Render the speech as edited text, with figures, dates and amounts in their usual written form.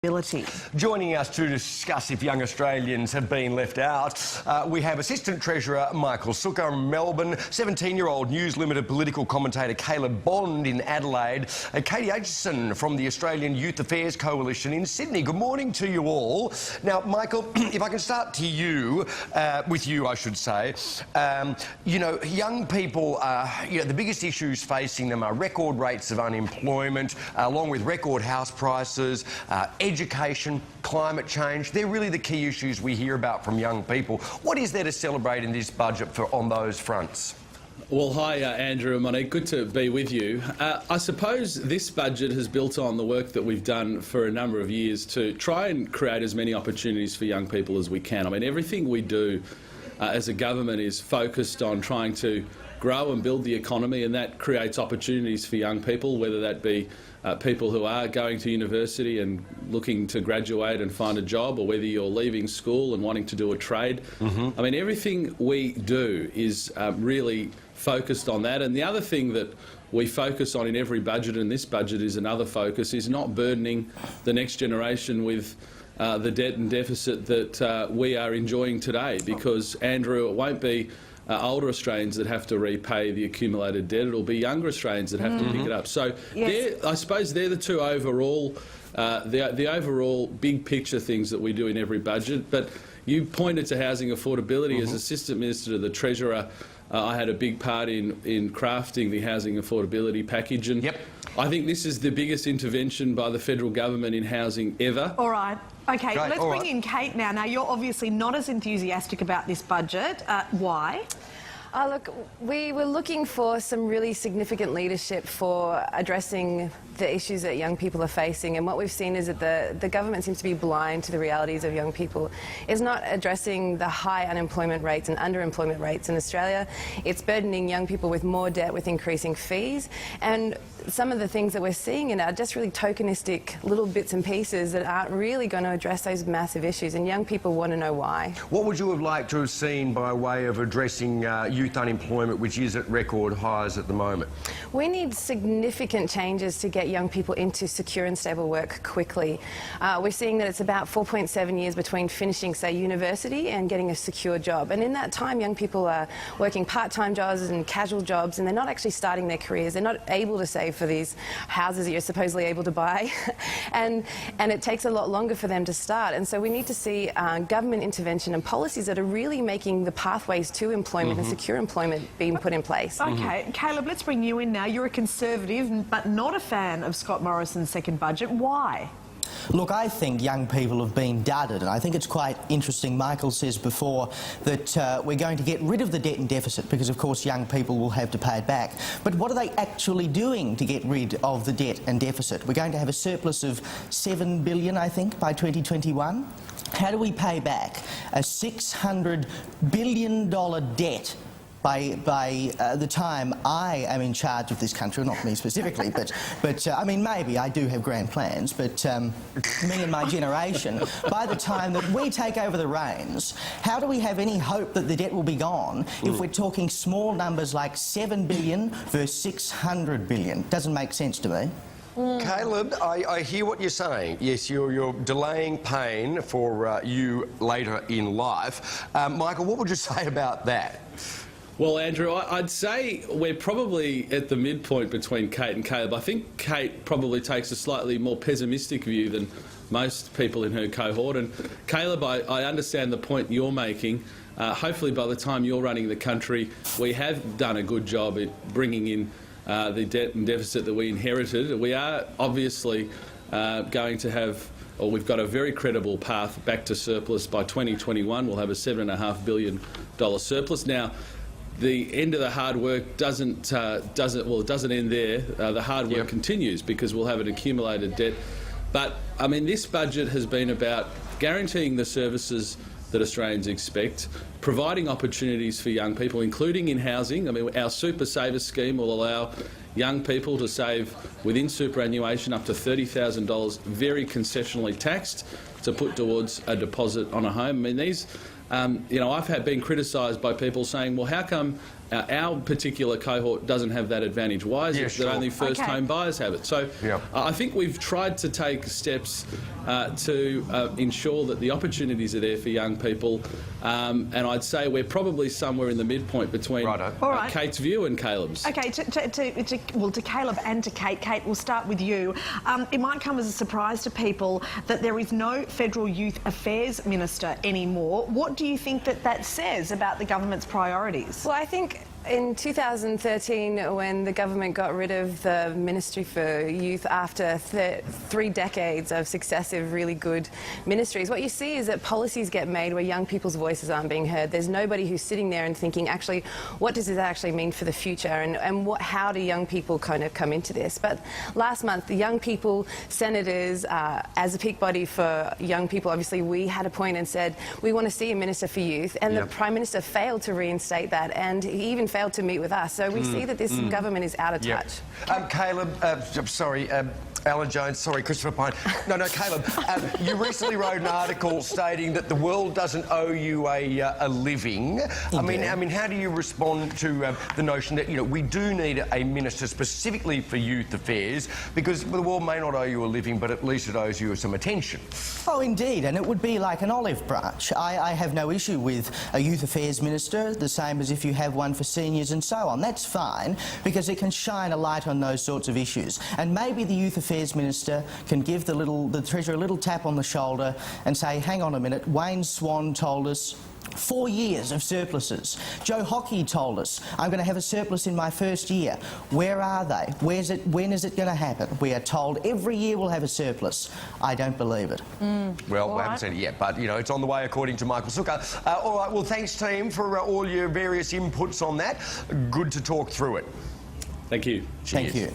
Ability. Joining us to discuss if young Australians have been left out, we have Assistant Treasurer Michael Sukkar in Melbourne, 17-year-old News Limited political commentator Caleb Bond in Adelaide, and Katie Aitchison from the Australian Youth Affairs Coalition in Sydney. Good morning to you all. Now, Michael, if I can start to you, with you, I should say. You know, young people, the biggest issues facing them are record rates of unemployment, along with record house prices, education, climate change. They're really the key issues we hear about from young people. What is there to celebrate in this budget on those fronts? Well, hi, Andrew and Monique. Good to be with you. I suppose this budget has built on the work that we've done for a number of years to try and create as many opportunities for young people as we can. I mean, everything we do as a government is focused on trying to grow and build the economy, and that creates opportunities for young people, whether that be people who are going to university and looking to graduate and find a job, or whether you're leaving school and wanting to do a trade. I mean, everything we do is really focused on that. And the other thing that we focus on in every budget, and this budget is another focus, is not burdening the next generation with the debt and deficit that we are enjoying today. Because, Andrew, it won't be older Australians that have to repay the accumulated debt. It'll be younger Australians that have to pick it up. So I suppose they're the two overall, the overall big picture things that we do in every budget. But you pointed to housing affordability. As Assistant Minister to the Treasurer, I had a big part in crafting the housing affordability package. And I think this is the biggest intervention by the federal government in housing ever. All right. OK, Great. let's bring in Kate now. Now, you're obviously not as enthusiastic about this budget. Why? Look, we were looking for some really significant leadership for addressing the issues that young people are facing, and what we've seen is that the government seems to be blind to the realities of young people. It's not addressing the high unemployment rates and underemployment rates in Australia. It's burdening young people with more debt, with increasing fees, and some of the things that we're seeing in are just really tokenistic little bits and pieces that aren't really going to address those massive issues, and young people want to know why. What would you have liked to have seen by way of addressing youth unemployment, which is at record highs at the moment? We need significant changes to get young people into secure and stable work quickly. We're seeing that it's about 4.7 years between finishing, say, university and getting a secure job. And in that time, young people are working part-time jobs and casual jobs, and they're not actually starting their careers. They're not able to save for these houses that you're supposedly able to buy. and it takes a lot longer for them to start. And so we need to see government intervention and policies that are really making the pathways to employment and secure employment being put in place. OK, Caleb, let's bring you in now. You're a Conservative but not a fan of Scott Morrison's second budget. Why? Look, I think young people have been dudded, and I think it's quite interesting. Michael says before that we're going to get rid of the debt and deficit because, of course, young people will have to pay it back. But what are they actually doing to get rid of the debt and deficit? We're going to have a surplus of $7 billion, I think, by 2021. How do we pay back a $600 billion debt by the time I am in charge of this country? Not me specifically, but I mean, maybe I do have grand plans, but me and my generation, by the time that we take over the reins, how do we have any hope that the debt will be gone if we're talking small numbers like $7 billion versus $600 billion? Doesn't make sense to me. Caleb, I hear what you're saying. Yes, you're delaying pain for you later in life. Michael, what would you say about that? Well, Andrew, I'd say we're probably at the midpoint between Kate and Caleb. I think Kate probably takes a slightly more pessimistic view than most people in her cohort. And Caleb, I understand the point you're making. Hopefully by the time you're running the country, we have done a good job at bringing in the debt and deficit that we inherited. We are obviously going to have, or we've got a very credible path back to surplus by 2021. We'll have a $7.5 billion surplus. Now, the end of the hard work doesn't end there. The hard work continues because we'll have an accumulated debt. But I mean, this budget has been about guaranteeing the services that Australians expect, providing opportunities for young people, including in housing. I mean, our Super Saver scheme will allow young people to save within superannuation up to $30,000, very concessionally taxed, to put towards a deposit on a home. I mean, these, I've been criticised by people saying, well, how come our particular cohort doesn't have that advantage. Why is Yeah, it sure. that only first-home buyers have it? So Yeah. I think we've tried to take steps to ensure that the opportunities are there for young people, and I'd say we're probably somewhere in the midpoint between Righto. All right. Kate's view and Caleb's. Okay, to Caleb and to Kate. Kate, we'll start with you. It might come as a surprise to people that there is no Federal Youth Affairs Minister anymore. What do you think that says about the government's priorities? Well, I think in 2013, when the government got rid of the Ministry for Youth after 3 decades of successive really good ministries, what you see is that policies get made where young people's voices aren't being heard. There's nobody who's sitting there and thinking, actually, what does this actually mean for the future, and how do young people kind of come into this? But last month, the young people senators, as a peak body for young people, obviously we had a point and said we want to see a Minister for Youth, and the Prime Minister failed to reinstate that, and he even failed to meet with us. So we see that this government is out of touch. Caleb, Alan Jones, sorry, Christopher Pine. No, Caleb, you recently wrote an article stating that the world doesn't owe you a living. I mean, how do you respond to the notion that, we do need a minister specifically for youth affairs, because the world may not owe you a living, but at least it owes you some attention? Oh, indeed, and it would be like an olive branch. I have no issue with a youth affairs minister, the same as if you have one for seniors and so on. That's fine, because it can shine a light on those sorts of issues. And maybe the youth affairs minister can give the Treasurer a little tap on the shoulder and say, hang on a minute, Wayne Swan told us 4 years of surpluses. Joe Hockey told us, I'm going to have a surplus in my first year. Where are they? When is it going to happen? We are told every year we'll have a surplus. I don't believe it. Well, we haven't seen it yet, but, it's on the way, according to Michael Sukkar. All right, well, thanks, team, for all your various inputs on that. Good to talk through it. Thank you. Cheers. Thank you.